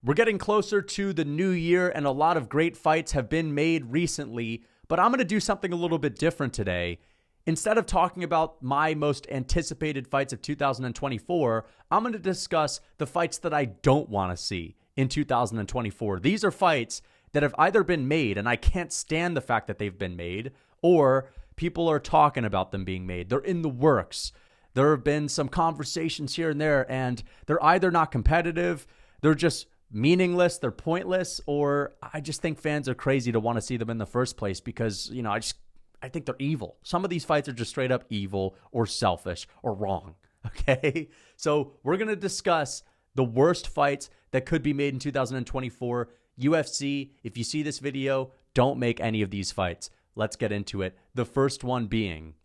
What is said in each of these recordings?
We're getting closer to the new year, and a lot of great fights have been made recently, but I'm going to do something a little bit different today. Instead of talking about my most anticipated fights of 2024, I'm going to discuss the fights that I don't want to see in 2024. These are fights that have either been made, and I can't stand the fact that they've been made, or people are talking about them being made. They're in the works. There have been some conversations here and there, and they're either not competitive, they're just meaningless, they're pointless, or I just think fans are crazy to want to see them in the first place because, I think they're evil. Some of these fights are just straight up evil or selfish or wrong, okay? So we're going to discuss the worst fights that could be made in 2024. UFC, if you see this video, don't make any of these fights. Let's get into it. The first one being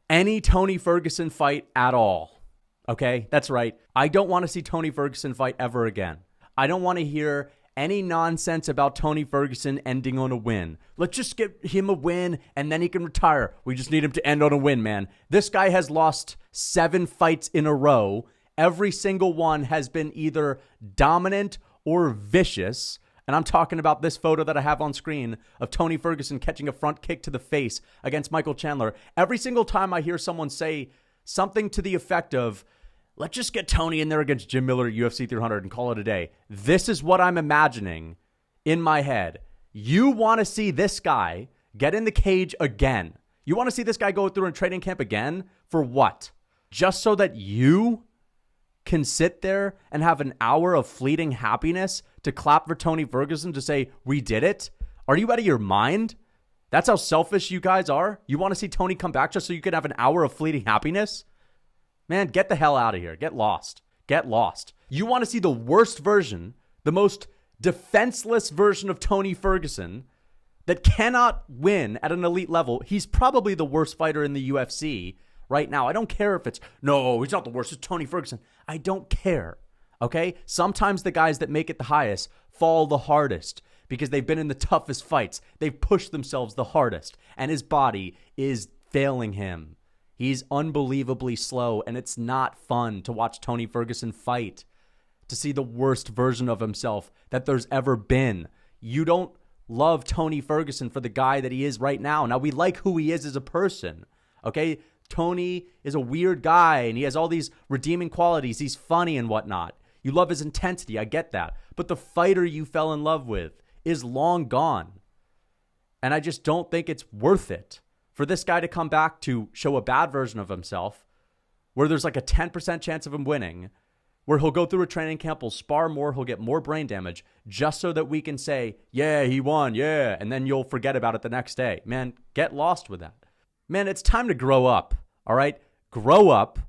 any Tony Ferguson fight at all. Okay, that's right. I don't want to see Tony Ferguson fight ever again. I don't want to hear any nonsense about Tony Ferguson ending on a win. Let's just get him a win and then he can retire. We just need him to end on a win, man. This guy has lost 7 fights in a row. Every single one has been either dominant or vicious. And I'm talking about this photo that I have on screen of Tony Ferguson catching a front kick to the face against Michael Chandler. Every single time I hear someone say something to the effect of, let's just get Tony in there against Jim Miller at UFC 300 and call it a day. This is what I'm imagining in my head. You want to see this guy get in the cage again. You want to see this guy go through a training camp again? For what? Just so that you can sit there and have an hour of fleeting happiness to clap for Tony Ferguson to say, we did it? Are you out of your mind? That's how selfish you guys are? You want to see Tony come back just so you can have an hour of fleeting happiness? Man, get the hell out of here. Get lost. Get lost. You want to see the worst version, the most defenseless version of Tony Ferguson that cannot win at an elite level. He's probably the worst fighter in the UFC right now. I don't care if it's, no, he's not the worst. It's Tony Ferguson. I don't care. Okay? Sometimes the guys that make it the highest fall the hardest because they've been in the toughest fights. They've pushed themselves the hardest, and his body is failing him. He's unbelievably slow, and it's not fun to watch Tony Ferguson fight, to see the worst version of himself that there's ever been. You don't love Tony Ferguson for the guy that he is right now. Now, we like who he is as a person, okay? Tony is a weird guy, and he has all these redeeming qualities. He's funny and whatnot. You love his intensity. I get that. But the fighter you fell in love with is long gone. And I just don't think it's worth it for this guy to come back to show a bad version of himself where there's like a 10% chance of him winning, where he'll go through a training camp, he'll spar more, he'll get more brain damage just so that we can say, yeah, he won, yeah, and then you'll forget about it the next day. Man, get lost with that. Man, it's time to grow up, all right? Grow up.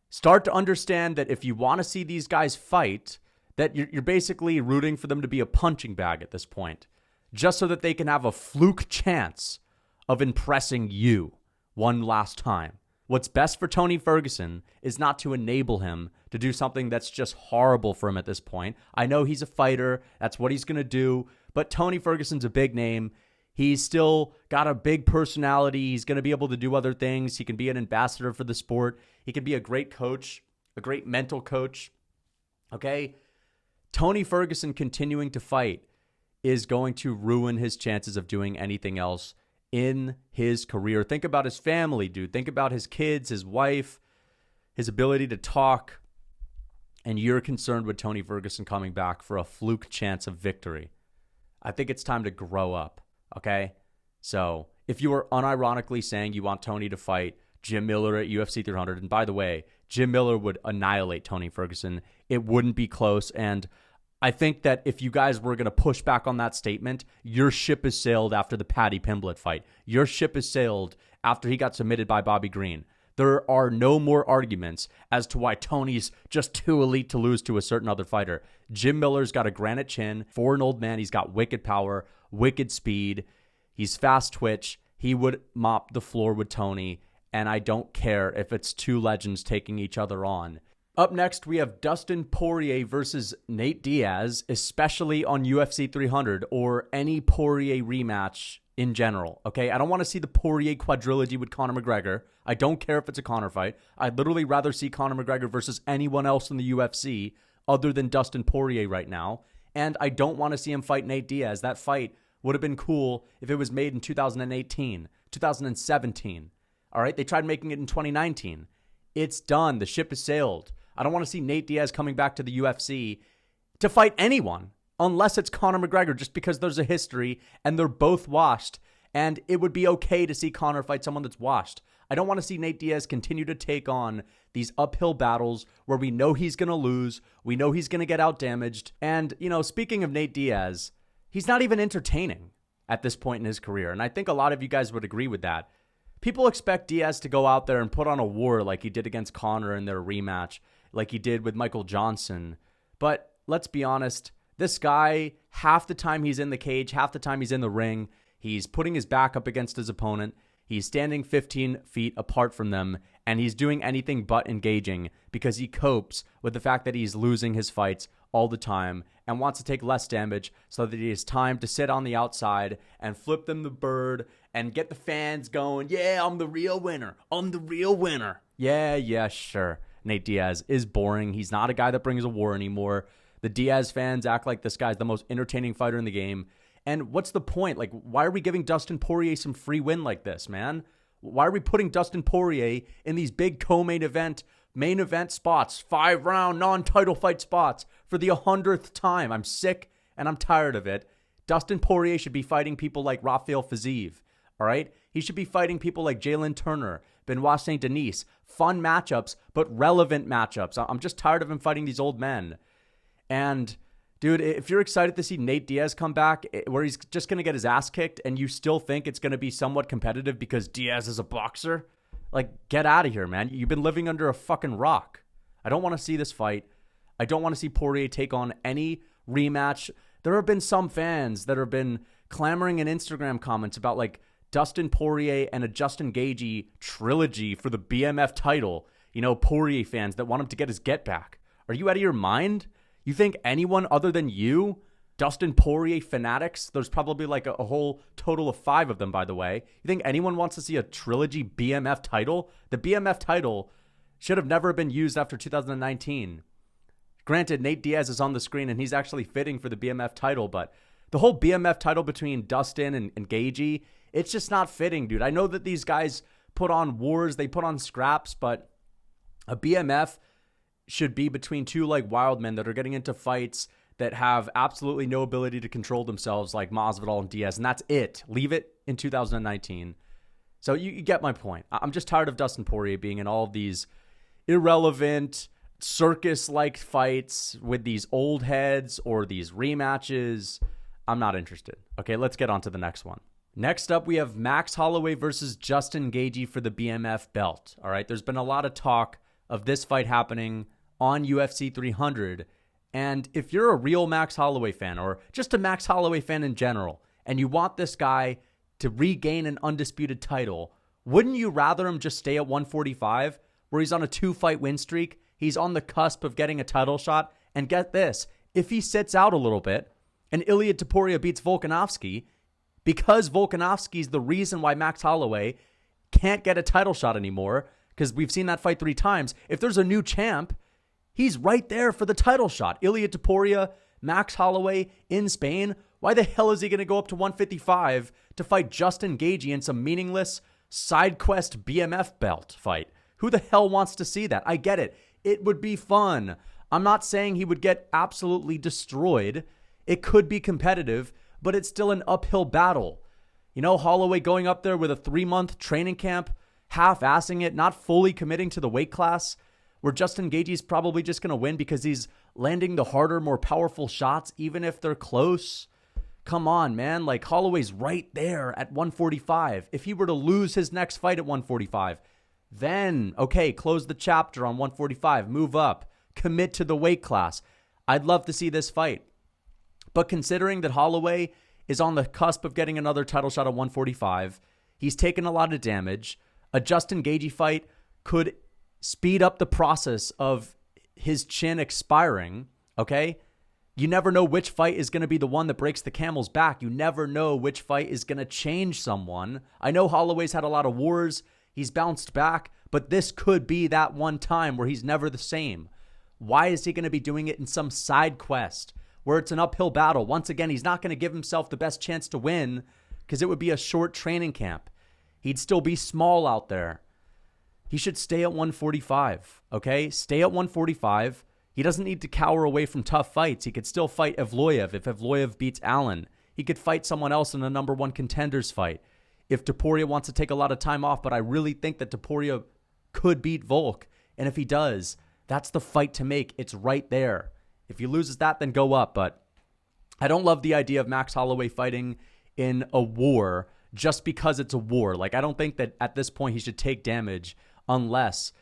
Start to understand that if you want to see these guys fight, that you're basically rooting for them to be a punching bag at this point, just so that they can have a fluke chance of impressing you one last time. What's best for Tony Ferguson is not to enable him to do something that's just horrible for him at this point. I know he's a fighter. That's what he's going to do. But Tony Ferguson's a big name. He's still got a big personality. He's going to be able to do other things. He can be an ambassador for the sport. He can be a great coach, a great mental coach. Okay? Tony Ferguson continuing to fight is going to ruin his chances of doing anything else in his career. Think about his family, dude. Think about his kids, his wife, his ability to talk. And you're concerned with Tony Ferguson coming back for a fluke chance of victory. I think it's time to grow up. Okay? So if you were unironically saying you want Tony to fight Jim Miller at UFC 300, and by the way, Jim Miller would annihilate Tony Ferguson, it wouldn't be close. And I think that if you guys were going to push back on that statement, your ship has sailed after the Paddy Pimblett fight. Your ship has sailed after he got submitted by Bobby Green. There are no more arguments as to why Tony's just too elite to lose to a certain other fighter. Jim Miller's got a granite chin. For an old man, he's got wicked power, wicked speed. He's fast twitch. He would mop the floor with Tony, and I don't care if it's two legends taking each other on. Up next, we have Dustin Poirier versus Nate Diaz, especially on UFC 300 or any Poirier rematch in general, okay? I don't want to see the Poirier quadrilogy with Conor McGregor. I don't care if it's a Conor fight. I'd literally rather see Conor McGregor versus anyone else in the UFC other than Dustin Poirier right now. And I don't want to see him fight Nate Diaz. That fight would have been cool if it was made in 2018, 2017. All right, they tried making it in 2019. It's done. The ship has sailed. I don't want to see Nate Diaz coming back to the UFC to fight anyone unless it's Conor McGregor, just because there's a history and they're both washed. And it would be okay to see Conor fight someone that's washed. I don't want to see Nate Diaz continue to take on these uphill battles where we know he's going to lose. We know he's going to get out damaged. And, speaking of Nate Diaz, he's not even entertaining at this point in his career. And I think a lot of you guys would agree with that. People expect Diaz to go out there and put on a war like he did against Conor in their rematch, like he did with Michael Johnson. But let's be honest, this guy, half the time he's in the cage, half the time he's in the ring, he's putting his back up against his opponent. He's standing 15 feet apart from them, and he's doing anything but engaging because he copes with the fact that he's losing his fights all the time and wants to take less damage so that he has time to sit on the outside and flip them the bird and get the fans going, yeah, I'm the real winner. I'm the real winner. Yeah, sure. Nate Diaz is boring. He's not a guy that brings a war anymore. The Diaz fans act like this guy's the most entertaining fighter in the game. And what's the point? Like, why are we giving Dustin Poirier some free win like this, man? Why are we putting Dustin Poirier in these big co-main event, main event spots, 5-round non-title fight spots for the 100th time? I'm sick and I'm tired of it. Dustin Poirier should be fighting people like Rafael Fiziev, all right? He should be fighting people like Jalen Turner, Benoit Saint Denis. Fun matchups, but relevant matchups. I'm just tired of him fighting these old men. And dude, if you're excited to see Nate Diaz come back where he's just going to get his ass kicked and you still think it's going to be somewhat competitive because Diaz is a boxer, like, get out of here, man. You've been living under a fucking rock. I don't want to see this fight. I don't want to see Poirier take on any rematch. There have been some fans that have been clamoring in Instagram comments about, like, Dustin Poirier and a Justin Gaethje trilogy for the BMF title. Poirier fans that want him to get his get back. Are you out of your mind? You think anyone other than you, Dustin Poirier fanatics, there's probably like a whole total of 5 of them, by the way. You think anyone wants to see a trilogy BMF title? The BMF title should have never been used after 2019. Granted, Nate Diaz is on the screen and he's actually fitting for the BMF title, but the whole BMF title between Dustin and Gaethje, it's just not fitting, dude. I know that these guys put on wars, they put on scraps, but a BMF should be between two like wild men that are getting into fights that have absolutely no ability to control themselves, like Masvidal and Diaz, and that's it. Leave it in 2019. So you get my point. I'm just tired of Dustin Poirier being in all of these irrelevant circus-like fights with these old heads or these rematches. I'm not interested. Okay, let's get on to the next one. Next up, we have Max Holloway versus Justin Gaethje for the BMF belt. All right, there's been a lot of talk of this fight happening on UFC 300. And if you're a real Max Holloway fan or just a Max Holloway fan in general, and you want this guy to regain an undisputed title, wouldn't you rather him just stay at 145 where he's on a 2-fight win streak? He's on the cusp of getting a title shot. And get this, if he sits out a little bit and Ilia Topuria beats Volkanovski, because Volkanovski's the reason why Max Holloway can't get a title shot anymore, because we've seen that fight 3 times. If there's a new champ, he's right there for the title shot. Ilia Topuria, Max Holloway in Spain. Why the hell is he going to go up to 155 to fight Justin Gaethje in some meaningless side quest BMF belt fight? Who the hell wants to see that? I get it. It would be fun. I'm not saying he would get absolutely destroyed. It could be competitive, but it's still an uphill battle. Holloway going up there with a 3-month training camp, half-assing it, not fully committing to the weight class, where Justin Gaethje's probably just going to win because he's landing the harder, more powerful shots, even if they're close. Come on, man. Like, Holloway's right there at 145. If he were to lose his next fight at 145, then, okay, close the chapter on 145, move up, commit to the weight class. I'd love to see this fight. But considering that Holloway is on the cusp of getting another title shot at 145, he's taken a lot of damage. A Justin Gaethje fight could speed up the process of his chin expiring, okay? You never know which fight is going to be the one that breaks the camel's back. You never know which fight is going to change someone. I know Holloway's had a lot of wars. He's bounced back, but this could be that one time where he's never the same. Why is he going to be doing it in some side quest where it's an uphill battle? Once again, he's not going to give himself the best chance to win because it would be a short training camp. He'd still be small out there. He should stay at 145, okay? Stay at 145. He doesn't need to cower away from tough fights. He could still fight Evloev if Evloev beats Allen. He could fight someone else in a number one contenders fight if Topuria wants to take a lot of time off. But I really think that Topuria could beat Volk. And if he does, that's the fight to make. It's right there. If he loses that, then go up. But I don't love the idea of Max Holloway fighting in a war just because it's a war. Like, I don't think that at this point he should take damage unless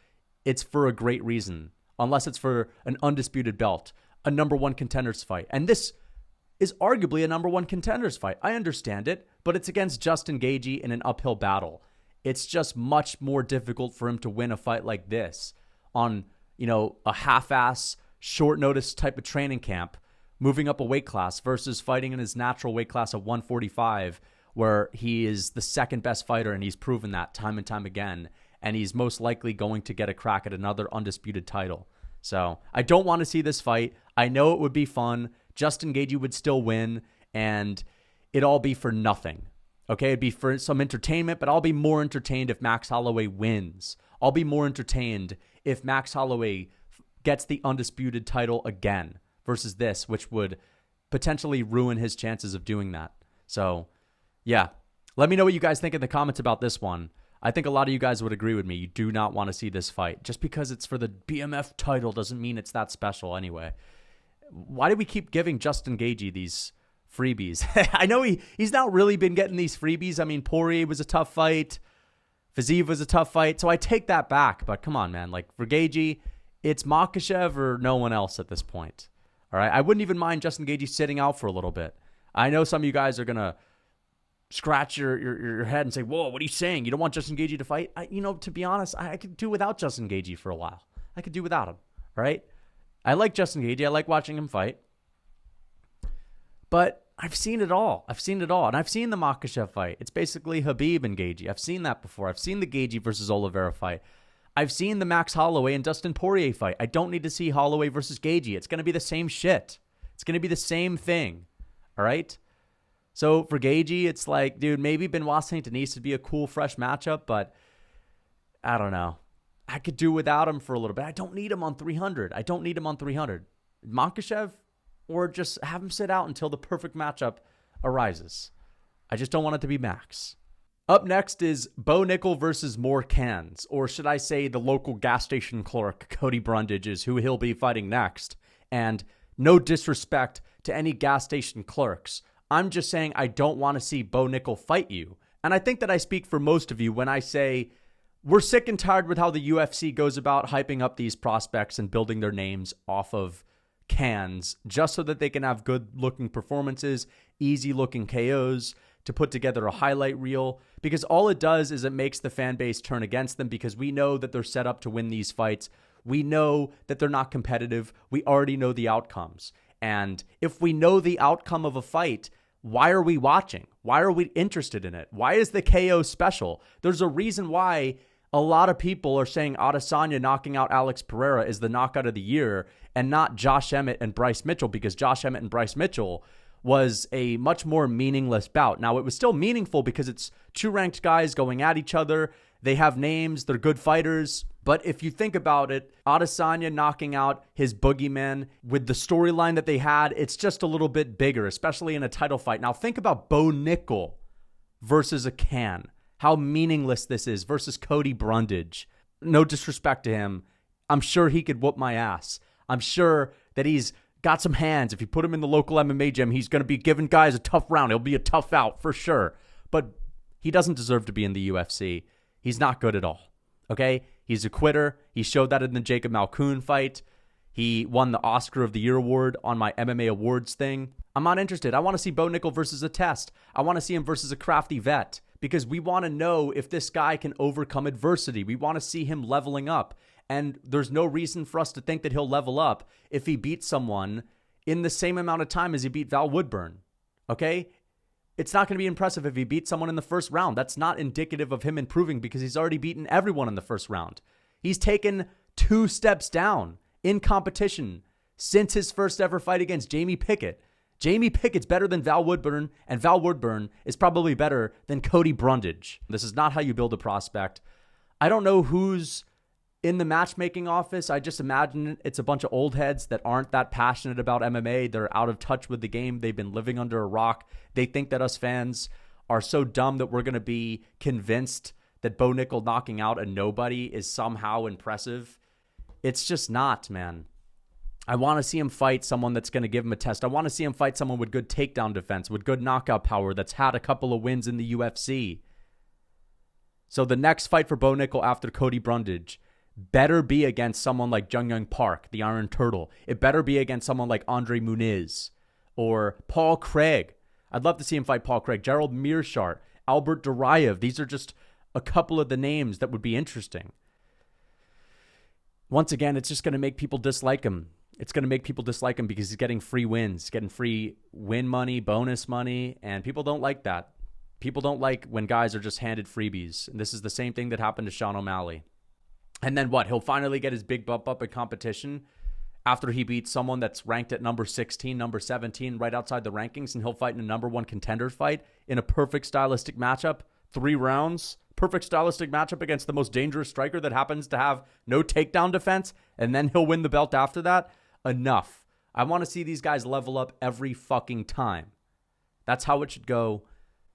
it's for a great reason, unless it's for an undisputed belt, a number one contenders fight. And this is arguably a number one contenders fight. I understand it, but it's against Justin Gaethje in an uphill battle. It's just much more difficult for him to win a fight like this on, a half-ass, short notice type of training camp, moving up a weight class versus fighting in his natural weight class of 145, where he is the second best fighter, and he's proven that time and time again. And he's most likely going to get a crack at another undisputed title. So I don't want to see this fight. I know it would be fun. Justin Gaethje would still win, and it'd all be for nothing. Okay, it'd be for some entertainment, but I'll be more entertained if Max Holloway wins. I'll be more entertained if Max Holloway gets the undisputed title again versus this, which would potentially ruin his chances of doing that. So, yeah. Let me know what you guys think in the comments about this one. I think a lot of you guys would agree with me. You do not want to see this fight. Just because it's for the BMF title doesn't mean it's that special anyway. Why do we keep giving Justin Gaethje these freebies? I know he's not really been getting these freebies. I mean, Poirier was a tough fight. Fiziev was a tough fight. So I take that back. But come on, man. Like, for Gaethje, it's Makhachev or no one else at this point. All right? I wouldn't even mind Justin Gaethje sitting out for a little bit. I know some of you guys are going to scratch your head and say, whoa, what are you saying? You don't want Justin Gaethje to fight? To be honest, I could do without Justin Gaethje for a while. I could do without him, right? I like Justin Gaethje. I like watching him fight. But I've seen it all. And I've seen the Makhachev fight. It's basically Khabib and Gaethje. I've seen that before. I've seen the Gaethje versus Oliveira fight. I've seen the Max Holloway and Dustin Poirier fight. I don't need to see Holloway versus Gaethje. It's going to be the same shit. It's going to be the same thing, all right? So for Gaethje, it's like, dude, maybe Benoit Saint Denis would be a cool, fresh matchup, but I don't know. I could do without him for a little bit. I don't need him on 300. Makhachev, or just have him sit out until the perfect matchup arises. I just don't want it to be Max. Up next is Bo Nickal versus more cans, or should I say the local gas station clerk, Cody Brundage, is who he'll be fighting next. And no disrespect to any gas station clerks. I'm just saying I don't want to see Bo Nickal fight you. And I think that I speak for most of you when I say we're sick and tired with how the UFC goes about hyping up these prospects and building their names off of cans just so that they can have good-looking performances, easy-looking KOs, to put together a highlight reel. Because all it does is it makes the fan base turn against them because we know that they're set up to win these fights. We know that they're not competitive. We already know the outcomes. And if we know the outcome of a fight, why are we watching? Why are we interested in it? Why is the KO special? There's a reason why a lot of people are saying Adesanya knocking out Alex Pereira is the knockout of the year and not Josh Emmett and Bryce Mitchell, because Josh Emmett and Bryce Mitchell was a much more meaningless bout. Now, it was still meaningful because it's two ranked guys going at each other. They have names. They're good fighters. But if you think about it, Adesanya knocking out his boogeyman with the storyline that they had, it's just a little bit bigger, especially in a title fight. Now think about Bo Nickal versus a can. How meaningless this is versus Cody Brundage. No disrespect to him. I'm sure he could whoop my ass. I'm sure that he's got some hands. If you put him in the local MMA gym, he's going to be giving guys a tough round. He'll be a tough out for sure. But he doesn't deserve to be in the UFC. He's not good at all. Okay? He's a quitter. He showed that in the Jacob Malkoun fight. He won the Oscar of the Year award on my MMA awards thing. I'm not interested. I want to see Bo Nickal versus a test. I want to see him versus a crafty vet because we want to know if this guy can overcome adversity. We want to see him leveling up. And there's no reason for us to think that he'll level up if he beats someone in the same amount of time as he beat Val Woodburn. Okay? It's not going to be impressive if he beats someone in the first round. That's not indicative of him improving because he's already beaten everyone in the first round. He's taken 2 steps down in competition since his first ever fight against Jamie Pickett. Jamie Pickett's better than Val Woodburn, and Val Woodburn is probably better than Cody Brundage. This is not how you build a prospect. I don't know who's in the matchmaking office. I just imagine it's a bunch of old heads that aren't that passionate about MMA. They're out of touch with the game. They've been living under a rock. They think that us fans are so dumb that we're going to be convinced that Bo Nickal knocking out a nobody is somehow impressive. It's just not, man. I want to see him fight someone that's going to give him a test. I want to see him fight someone with good takedown defense, with good knockout power, that's had a couple of wins in the UFC. So the next fight for Bo Nickal after Cody Brundage better be against someone like Jung Young Park, the Iron Turtle. It better be against someone like Andre Muniz or Paul Craig. I'd love to see him fight Paul Craig, Gerald Mearshart, Albert Duraev. These are just a couple of the names that would be interesting. Once again, it's just going to make people dislike him. It's going to make people dislike him because he's getting free wins, getting free win money, bonus money, and people don't like that. People don't like when guys are just handed freebies. And this is the same thing that happened to Sean O'Malley. And then what? He'll finally get his big bump up in competition after he beats someone that's ranked at number 16, number 17, right outside the rankings, and he'll fight in a number one contender fight in a perfect stylistic matchup, 3 rounds, perfect stylistic matchup against the most dangerous striker that happens to have no takedown defense, and then he'll win the belt after that. Enough. I want to see these guys level up every fucking time. That's how it should go.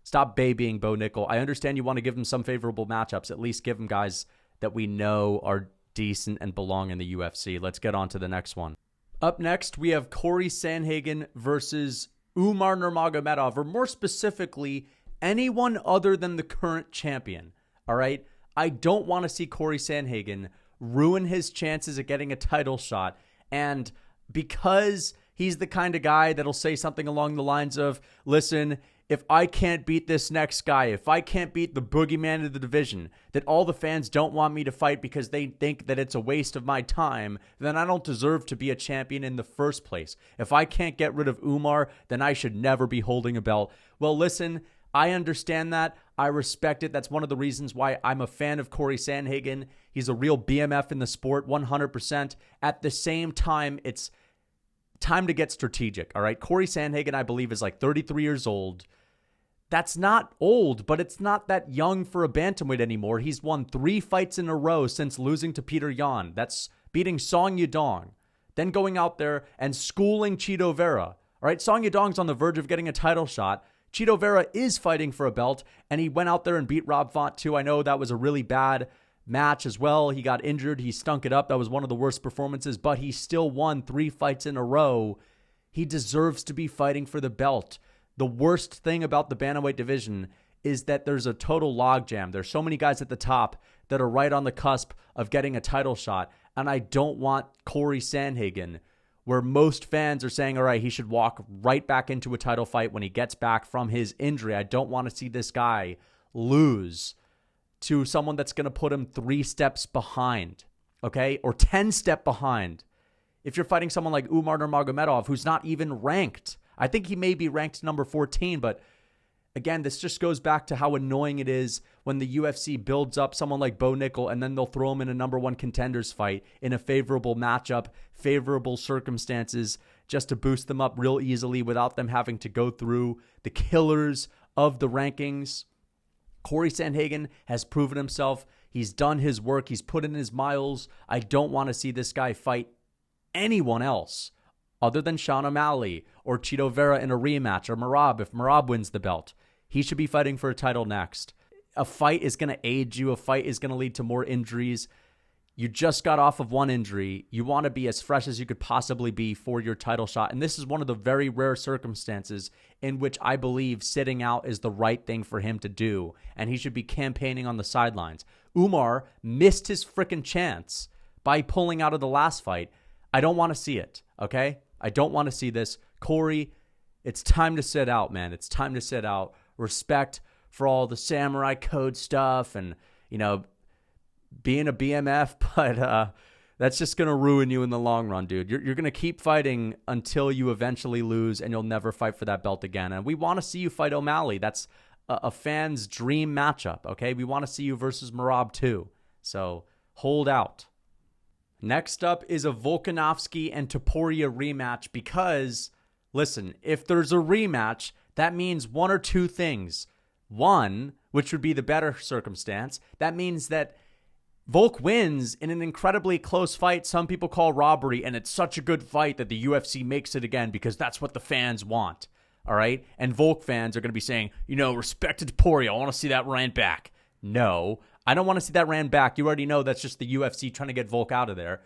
Stop babying Bo Nickal. I understand you want to give him some favorable matchups. At least give him guys that we know are decent and belong in the UFC. Let's get on to the next one. Up next, we have Corey Sandhagen versus Umar Nurmagomedov, or more specifically, anyone other than the current champion. All right? I don't want to see Corey Sandhagen ruin his chances at getting a title shot. And because he's the kind of guy that'll say something along the lines of, listen, if I can't beat this next guy, if I can't beat the boogeyman of the division, that all the fans don't want me to fight because they think that it's a waste of my time, then I don't deserve to be a champion in the first place. If I can't get rid of Umar, then I should never be holding a belt. Well, listen, I understand that. I respect it. That's one of the reasons why I'm a fan of Corey Sandhagen. He's a real BMF in the sport, 100%. At the same time, it's time to get strategic, all right? Corey Sandhagen, I believe, is like 33 years old. That's not old, but it's not that young for a bantamweight anymore. He's won 3 fights in a row since losing to Peter Yan. That's beating Song Yadong, then going out there and schooling Chito Vera. All right, Song Yadong's on the verge of getting a title shot. Chito Vera is fighting for a belt, and he went out there and beat Rob Font too. I know that was a really bad match as well. He got injured. He stunk it up. That was one of the worst performances, but he still won 3 fights in a row. He deserves to be fighting for the belt. The worst thing about the bantamweight division is that there's a total logjam. There's so many guys at the top that are right on the cusp of getting a title shot, and I don't want Corey Sandhagen, where most fans are saying, all right, he should walk right back into a title fight when he gets back from his injury. I don't want to see this guy lose to someone that's going to put him 3 steps behind, okay, or 10 steps behind. If you're fighting someone like Umar Nurmagomedov, who's not even ranked, I think he may be ranked number 14, but again, this just goes back to how annoying it is when the UFC builds up someone like Bo Nickal and then they'll throw him in a number 1 contenders fight in a favorable matchup, favorable circumstances, just to boost them up real easily without them having to go through the killers of the rankings. Corey Sandhagen has proven himself. He's done his work. He's put in his miles. I don't want to see this guy fight anyone else other than Sean O'Malley or Chito Vera in a rematch, or Merab if Merab wins the belt. He should be fighting for a title next. A fight is going to age you. A fight is going to lead to more injuries. You just got off of one injury. You want to be as fresh as you could possibly be for your title shot. And this is one of the very rare circumstances in which I believe sitting out is the right thing for him to do. And he should be campaigning on the sidelines. Umar missed his freaking chance by pulling out of the last fight. I don't want to see it, okay? I don't want to see this. Corey, it's time to sit out, man. It's time to sit out. Respect for all the samurai code stuff and, being a BMF, but that's just going to ruin you in the long run, dude. You're going to keep fighting until you eventually lose and you'll never fight for that belt again. And we want to see you fight O'Malley. That's a fan's dream matchup, okay? We want to see you versus Merab too. So hold out. Next up is a Volkanovski and Topuria rematch because, listen, if there's a rematch, that means one or two things. One, which would be the better circumstance, that means that Volk wins in an incredibly close fight some people call robbery, and it's such a good fight that the UFC makes it again because that's what the fans want, all right? And Volk fans are going to be saying, respect to Topuria, I want to see that ran back. No, I don't want to see that ran back. You already know that's just the UFC trying to get Volk out of there.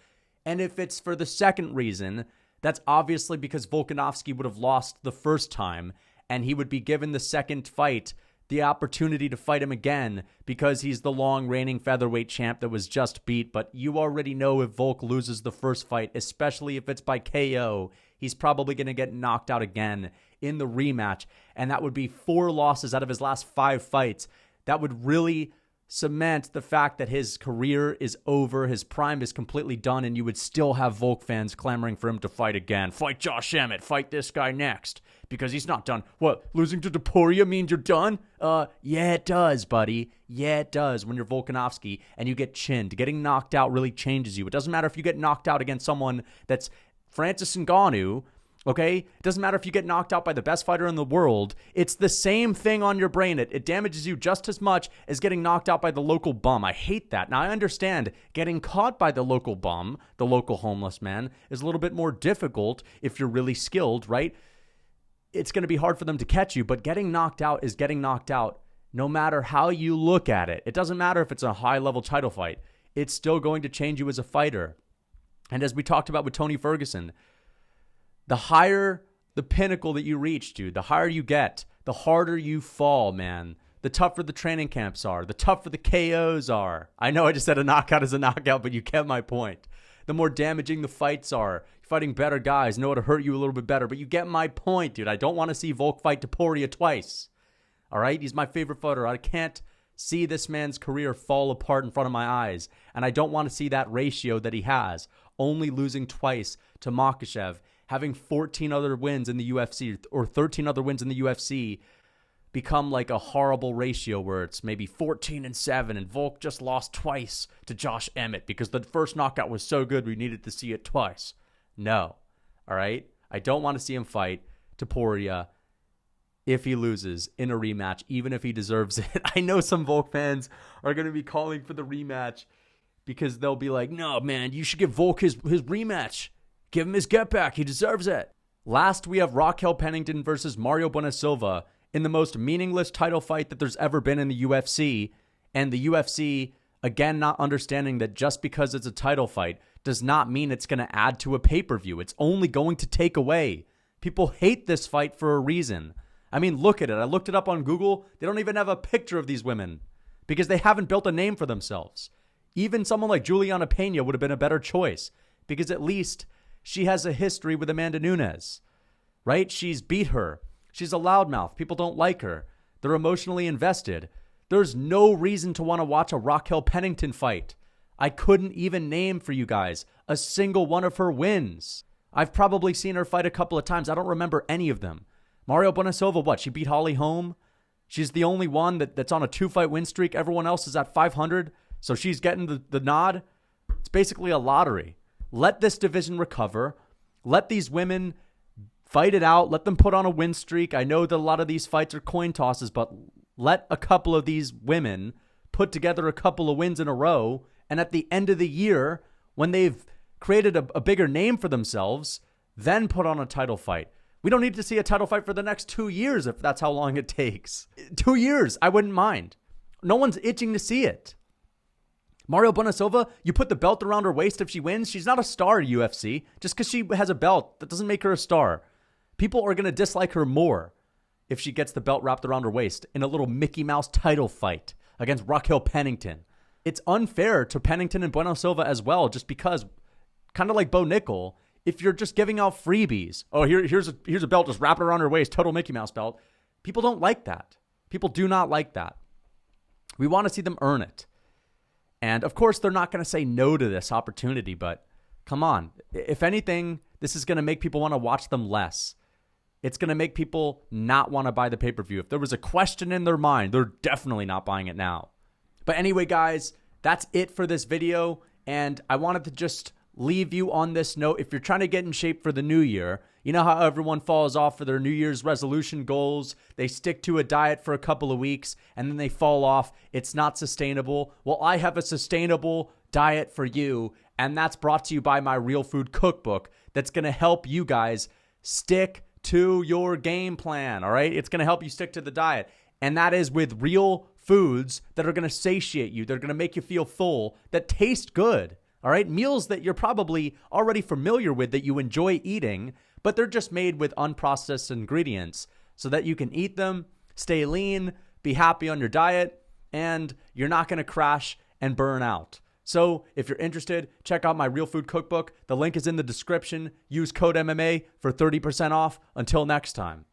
And if it's for the second reason, that's obviously because Volkanovski would have lost the first time, and he would be given the second fight the opportunity to fight him again because he's the long reigning featherweight champ that was just beat. But you already know if Volk loses the first fight, especially if it's by KO, he's probably going to get knocked out again in the rematch. And that would be 4 losses out of his last 5 fights. That would really cement the fact that his career is over, his prime is completely done, and you would still have Volk fans clamoring for him to fight again. Fight Josh Emmett, fight this guy next, because he's not done. What, losing to Topuria means you're done? Yeah, it does, buddy. Yeah, it does when you're Volkanovski and you get chinned. Getting knocked out really changes you. It doesn't matter if you get knocked out against someone that's Francis Ngannou. Okay? It doesn't matter if you get knocked out by the best fighter in the world. It's the same thing on your brain. It damages you just as much as getting knocked out by the local bum. I hate that. Now, I understand getting caught by the local bum, the local homeless man, is a little bit more difficult if you're really skilled, right? It's going to be hard for them to catch you, but getting knocked out is getting knocked out no matter how you look at it. It doesn't matter if it's a high-level title fight. It's still going to change you as a fighter. And as we talked about with Tony Ferguson, the higher the pinnacle that you reach, dude, the higher you get, the harder you fall, man. The tougher the training camps are, the tougher the KOs are. I know I just said a knockout is a knockout, but you get my point. The more damaging the fights are. You're fighting better guys, know how to hurt you a little bit better, but you get my point, dude. I don't want to see Volk fight Topuria twice. All right? He's my favorite fighter. I can't see this man's career fall apart in front of my eyes, and I don't want to see that ratio that he has, only losing twice to Makhachev, having 14 other wins in the UFC or 13 other wins in the UFC become like a horrible ratio where it's maybe 14-7 and Volk just lost twice to Josh Emmett because the first knockout was so good we needed to see it twice. No. All right? I don't want to see him fight Topuria if he loses in a rematch, even if he deserves it. I know some Volk fans are going to be calling for the rematch because they'll be like, no, man, you should give Volk his rematch. Give him his get back. He deserves it. Last, we have Raquel Pennington versus Mario Silva in the most meaningless title fight that there's ever been in the UFC. And the UFC, again, not understanding that just because it's a title fight does not mean it's going to add to a pay-per-view. It's only going to take away. People hate this fight for a reason. I mean, look at it. I looked it up on Google. They don't even have a picture of these women because they haven't built a name for themselves. Even someone like Juliana Pena would have been a better choice because at least she has a history with Amanda Nunes, right? She's beat her. She's a loudmouth. People don't like her. They're emotionally invested. There's no reason to want to watch a Raquel Pennington fight. I couldn't even name for you guys a single one of her wins. I've probably seen her fight a couple of times. I don't remember any of them. Mario Silva, what? She beat Holly Holm? She's the only one that's on a 2-fight win streak. Everyone else is at 500. So she's getting the nod. It's basically a lottery. Let this division recover. Let these women fight it out. Let them put on a win streak. I know that a lot of these fights are coin tosses, but let a couple of these women put together a couple of wins in a row. And at the end of the year, when they've created a bigger name for themselves, then put on a title fight. We don't need to see a title fight for the next 2 years if that's how long it takes. 2 years, I wouldn't mind. No one's itching to see it. Mario Silva, you put the belt around her waist if she wins. She's not a star at UFC. Just because she has a belt, that doesn't make her a star. People are going to dislike her more if she gets the belt wrapped around her waist in a little Mickey Mouse title fight against Raquel Pennington. It's unfair to Pennington and Silva as well, just because, kind of like Bo Nickal, if you're just giving out freebies, oh, here's a belt, just wrap it around her waist, total Mickey Mouse belt. People don't like that. People do not like that. We want to see them earn it. And of course, they're not going to say no to this opportunity, but come on. If anything, this is going to make people want to watch them less. It's going to make people not want to buy the pay-per-view. If there was a question in their mind, they're definitely not buying it now. But anyway, guys, that's it for this video. And I wanted to just leave you on this note. If you're trying to get in shape for the new year, you know how everyone falls off for their New Year's resolution goals? They stick to a diet for a couple of weeks and then they fall off. It's not sustainable. Well, I have a sustainable diet for you, and that's brought to you by my Real Food Cookbook that's going to help you guys stick to your game plan, all right? It's going to help you stick to the diet, and that is with real foods that are going to satiate you. They're going to make you feel full, that taste good, all right? Meals that you're probably already familiar with, that you enjoy eating, but they're just made with unprocessed ingredients so that you can eat them, stay lean, be happy on your diet, and you're not going to crash and burn out. So if you're interested, check out my Real Food Cookbook. The link is in the description. Use code MMA for 30% off. Until next time.